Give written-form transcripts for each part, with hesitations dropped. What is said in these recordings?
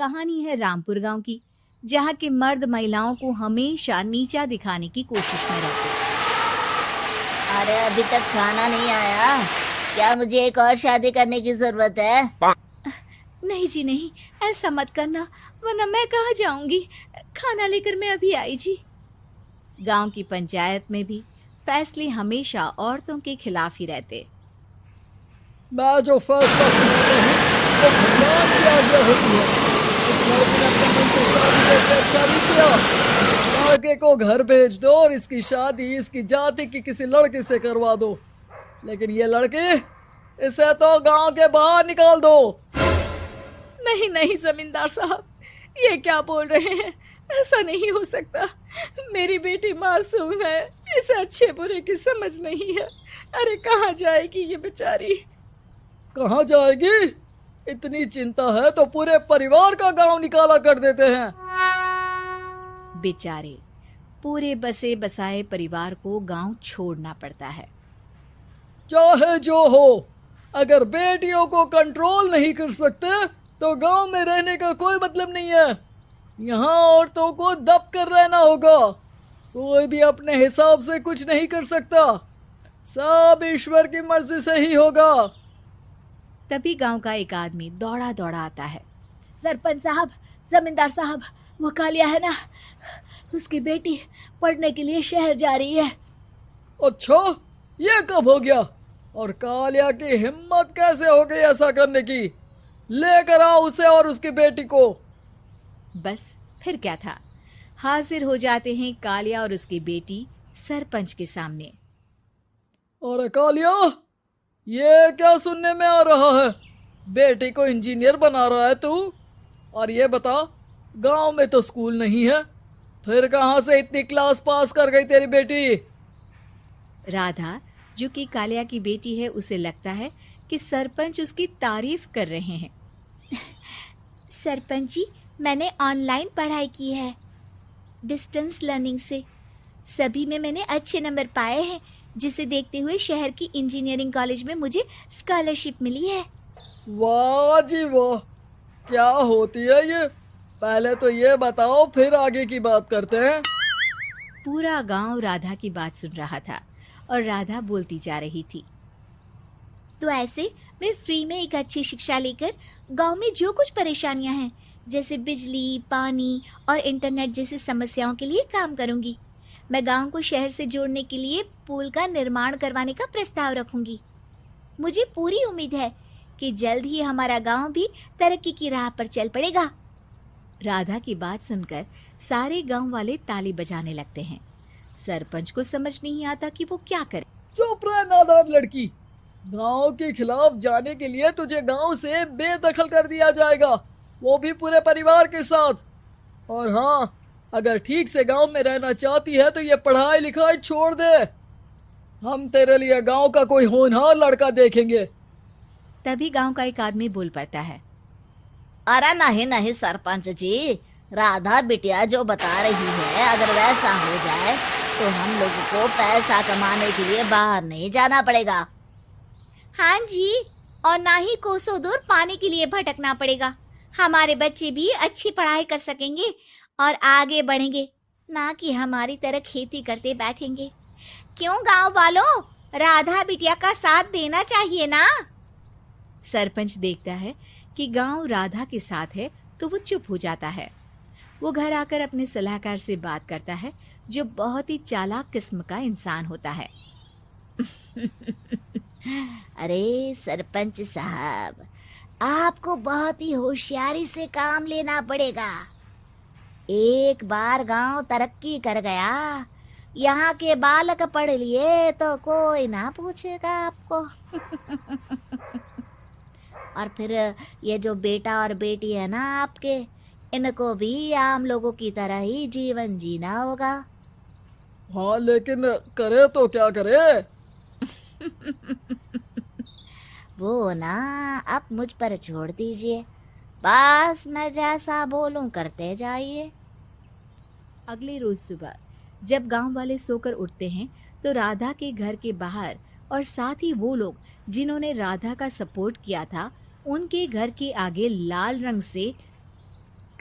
कहानी है रामपुर गांव की, जहां के मर्द महिलाओं को हमेशा नीचा दिखाने की कोशिश में रहते हैं। अरे अभी तक खाना नहीं आया, क्या मुझे एक और शादी करने की जरूरत है? नहीं जी नहीं, ऐसा मत करना, वरना मैं कहाँ जाऊंगी। खाना लेकर मैं अभी आई जी। गांव की पंचायत में भी फैसले हमेशा औरतों के खिलाफ ही रहते। मैं जो फैसला सुनाता हूँ वो भगवान की आज्ञा होती है। इस लड़के ने अपने मन से शादी करके अच्छा नहीं किया। लड़के को घर भेज दो और इसकी शादी इसकी जाति की किसी लड़के से करवा दो, लेकिन ये लड़की, इसे तो गांव के बाहर निकाल दो। नहीं नहीं जमींदार साहब, ये क्या बोल रहे हैं? ऐसा नहीं हो सकता। मेरी बेटी मासूम है, इसे अच्छे बुरे की समझ नहीं है। अरे कहाँ जाएगी ये बेचारी? कहाँ जाएगी? इतनी चिंता है तो पूरे परिवार का गांव निकाला कर देते हैं। बेचारे पूरे बसे बसाए परिवार को गांव छोड़ना पड़ता है। चाहे जो हो, अगर बेटियों को कंट्रोल नहीं कर सकते तो गांव में रहने का कोई मतलब नहीं है। यहाँ औरतों को दब कर रहना होगा। कोई भी अपने हिसाब से कुछ नहीं कर सकता, सब ईश्वर की मर्जी से ही होगा। तभी गांव का एक आदमी दौड़ा दौड़ा आता है। सरपंच साहब, जमींदार साहब, वो कालिया है ना, उसकी बेटी पढ़ने के लिए शहर जा रही है। अच्छा, ये कब हो गया? और कालिया की हिम्मत कैसे हो गई ऐसा करने की? लेकर आओ उसे और उसकी बेटी को। बस फिर क्या था, हाजिर हो जाते हैं कालिया और उसकी बेटी सरपंच के सामने। अरे कालिया, ये क्या सुनने में आ रहा है? बेटी को इंजीनियर बना रहा है तू? और ये बता, गांव में तो स्कूल नहीं है, फिर कहां से इतनी क्लास पास कर गई तेरी बेटी? राधा, जो कि कालिया की बेटी है, उसे लगता है कि सरपंच उसकी तारीफ कर रहे हैं। सरपंच जी, मैंने ऑनलाइन पढ़ाई की है, डिस्टेंस लर्निंग से। सभी में मैंने अच्छे नंबर पाए हैं, जिसे देखते हुए शहर की इंजीनियरिंग कॉलेज में मुझे स्कॉलरशिप मिली है। वाह जी वाह, क्या होती है ये? पहले तो ये बताओ, फिर आगे की बात करते हैं। पूरा गांव राधा की बात सुन रहा था और राधा बोलती जा रही थी। तो ऐसे मैं फ्री में एक अच्छी शिक्षा लेकर गांव में जो कुछ परेशानियां हैं, जैसे बिजली, पानी और इंटरनेट जैसी समस्याओं के लिए काम करूंगी। मैं गांव को शहर से जोड़ने के लिए पुल का निर्माण करवाने का प्रस्ताव रखूंगी। मुझे पूरी उम्मीद है कि जल्द ही हमारा गांव भी तरक्की की राह पर चल पड़ेगा। राधा की बात सुनकर सारे गांव वाले ताली बजाने लगते हैं। सरपंच को समझ नहीं आता कि वो क्या करे। चुप रह नादान लड़की, गांव के खिलाफ जाने के लिए तुझे गांव से बेदखल कर दिया जाएगा, वो भी पूरे परिवार के साथ। और हाँ, अगर ठीक से गांव में रहना चाहती है तो ये पढ़ाई लिखाई छोड़ दे। हम तेरे लिए गांव का कोई होनहार लड़का देखेंगे। तभी गांव का एक आदमी बोल पड़ता है। अरे नहीं नहीं सरपंच जी, राधा बिटिया जो बता रही है, अगर वैसा हो जाए तो हम लोगों को पैसा कमाने के लिए बाहर नहीं जाना पड़ेगा। हाँ जी, और ना ही कोसों दूर पानी के लिए भटकना पड़ेगा। हमारे बच्चे भी अच्छी पढ़ाई कर सकेंगे और आगे बढ़ेंगे, ना कि हमारी तरह खेती करते बैठेंगे। क्यों गांव वालों, राधा बिटिया का साथ देना चाहिए ना। सरपंच देखता है कि गांव राधा के साथ है तो वो चुप हो जाता है। वो घर आकर अपने सलाहकार से बात करता है, जो बहुत ही चालाक किस्म का इंसान होता है। अरे सरपंच साहब, आपको बहुत ही होशियारी से काम लेना पड़ेगा। एक बार गांव तरक्की कर गया, यहाँ के बालक पढ़ लिए तो कोई ना पूछेगा आपको। और फिर ये जो बेटा और बेटी है ना आपके, इनको भी आम लोगों की तरह ही जीवन जीना होगा। हाँ, लेकिन करे तो क्या करे? वो ना आप मुझ पर छोड़ दीजिए, बस मैं जैसा बोलूं करते जाइए। अगले रोज सुबह जब गांव वाले सोकर उठते हैं तो राधा के घर के बाहर और साथ ही वो लोग जिन्होंने राधा का सपोर्ट किया था, उनके घर के आगे लाल रंग से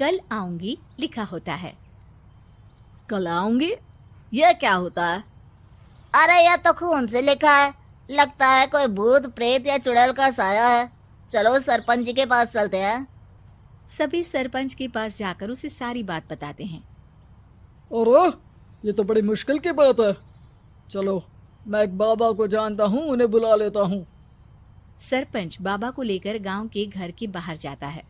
कल आऊंगी लिखा होता है। कल आऊंगी, यह क्या होता है? अरे यह तो खून से लिखा है, लगता है कोई भूत प्रेत या चुड़ैल का साया है। चलो सरपंच जी के पास चलते हैं। सभी सरपंच के पास जाकर उसे सारी बात बताते हैं। अरे ये तो बड़ी मुश्किल की बात है। चलो मैं एक बाबा को जानता हूँ, उन्हें बुला लेता हूँ। सरपंच बाबा को लेकर गांव के घर के बाहर जाता है।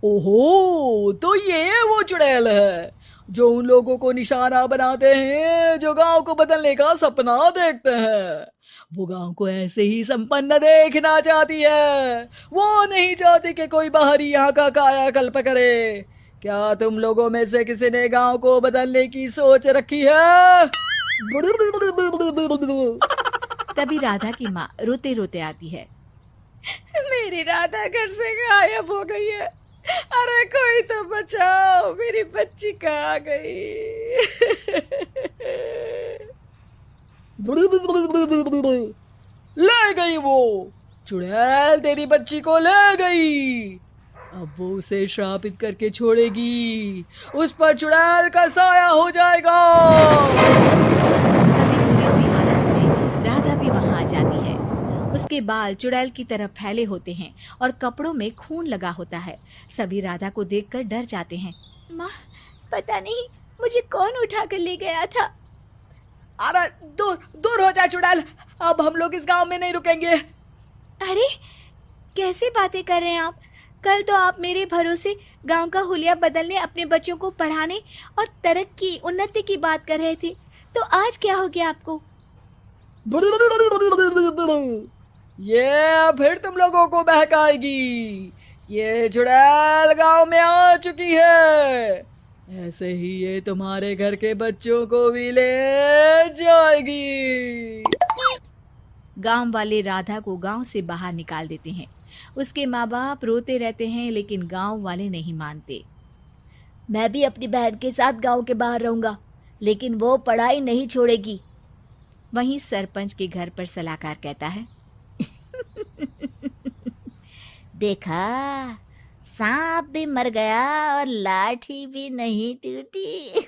ओहो, तो ये वो चुड़ैल है जो उन लोगों को निशाना बनाते हैं जो गांव को बदलने का सपना देखते हैं। वो गांव को ऐसे ही संपन्न देखना चाहती है, वो नहीं चाहती कि कोई बाहरी यहाँ का कायाकल्प करे। क्या तुम लोगों में से किसी ने गांव को बदलने की सोच रखी है? तभी राधा की माँ रोते रोते आती है। मेरी राधा घर से गायब हो गई है। अरे कोई तो बचाओ, मेरी बच्ची कहाँ गई? ले गई वो चुड़ैल, तेरी बच्ची को ले गई। अब वो उसे श्रापित करके छोड़ेगी, उस पर चुड़ैल का साया हो जाएगा। तभी बुरी सी हालत में राधा भी वहां आ जाती है। उसके बाल चुड़ैल की तरह फैले होते हैं और कपड़ों में खून लगा होता है। सभी राधा को देखकर डर जाते हैं। माँ, पता नहीं मुझे कौन उठा कर ले गया था। अरे दूर दूर हो जा चुड़ैल, अब हम लोग इस गांव में नहीं रुकेंगे। अरे कैसे बातें कर रहे हैं आप? कल तो आप मेरे भरोसे गांव का हुलिया बदलने, अपने बच्चों को पढ़ाने और तरक्की उन्नति की बात कर रहे थे, तो आज क्या हो गया आपको? ये फिर तुम लोगों को बहकाएगी। ये चुड़ैल गांव में आ चुकी है, ऐसे ही ये तुम्हारे घर के बच्चों को भी ले जाएगी। गांव वाले राधा को गांव से बाहर निकाल देते हैं। उसके माँ बाप रोते रहते हैं, लेकिन गांव वाले नहीं मानते। मैं भी अपनी बहन के साथ गांव के बाहर रहूंगा, लेकिन वो पढ़ाई नहीं छोड़ेगी। वहीं सरपंच के घर पर सलाहकार कहता है। देखा, सांप भी मर गया और लाठी भी नहीं टूटी।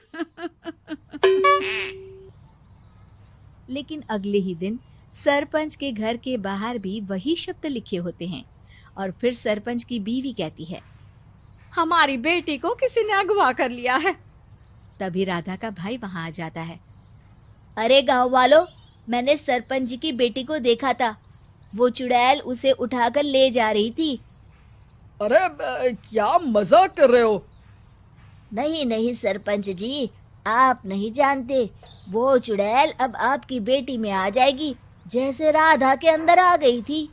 लेकिन अगले ही दिन सरपंच के घर के बाहर भी वही शब्द लिखे होते हैं। और फिर सरपंच की बीवी कहती है, हमारी बेटी को किसी ने अगवा कर लिया है। तभी राधा का भाई वहां आ जाता है। अरे गांव वालों, मैंने सरपंच जी की बेटी को देखा था। वो चुड़ैल उसे उठाकर ले जा रही थी। अरे क्या मजाक कर रहे हो? नहीं नहीं सरपंच जी, आप नहीं जानते। वो चुड़ैल अब आपकी बेटी में आ जाएगी, जैसे राधा के अंदर आ गई थी।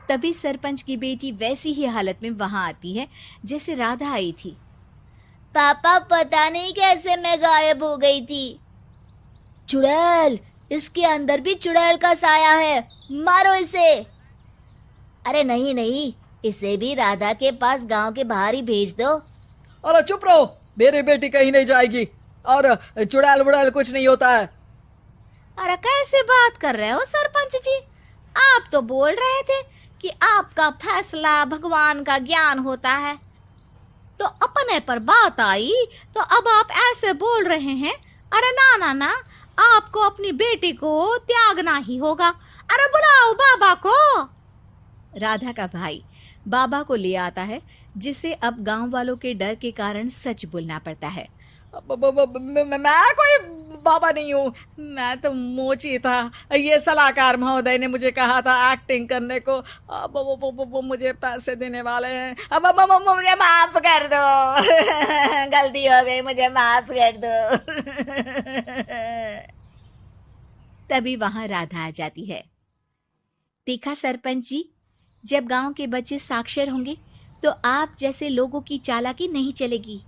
तभी सरपंच की बेटी वैसी ही हालत में वहां आती है जैसे राधा आई थी। पापा, पता नहीं कैसे मैं गायब हो गई थी। चुड़ैल, इसके अंदर भी चुड़ैल का साया है, मारो इसे। अरे नहीं नहीं, इसे भी राधा के पास गांव के बाहर ही भेज दो। अरे चुप रहो, मेरी बेटी कहीं नहीं जाएगी और चुड़ैल वुड़ैल कुछ नहीं होता है। अरे कैसे बात कर रहे हो सरपंच जी? आप तो बोल रहे थे कि आपका फैसला भगवान का ज्ञान होता है, तो अपने पर बात आई तो अब आप ऐसे बोल रहे हैं। अरे ना ना ना, आपको अपनी बेटी को त्यागना ही होगा। अरे बुलाओ बाबा को। राधा का भाई बाबा को ले आता है, जिसे अब गांव वालों के डर के कारण सच बोलना पड़ता है। मैं कोई बाबा नहीं हूँ, मैं तो मोची था। ये सलाहकार महोदय ने मुझे कहा था एक्टिंग करने को। अब वो मुझे पैसे देने वाले हैं। अब मुझे माफ कर दो। गलती हो गई, मुझे माफ कर दो। तभी वहां राधा आ जाती है। देखा सरपंच जी, जब गांव के बच्चे साक्षर होंगे तो आप जैसे लोगों की चालाकी नहीं चलेगी।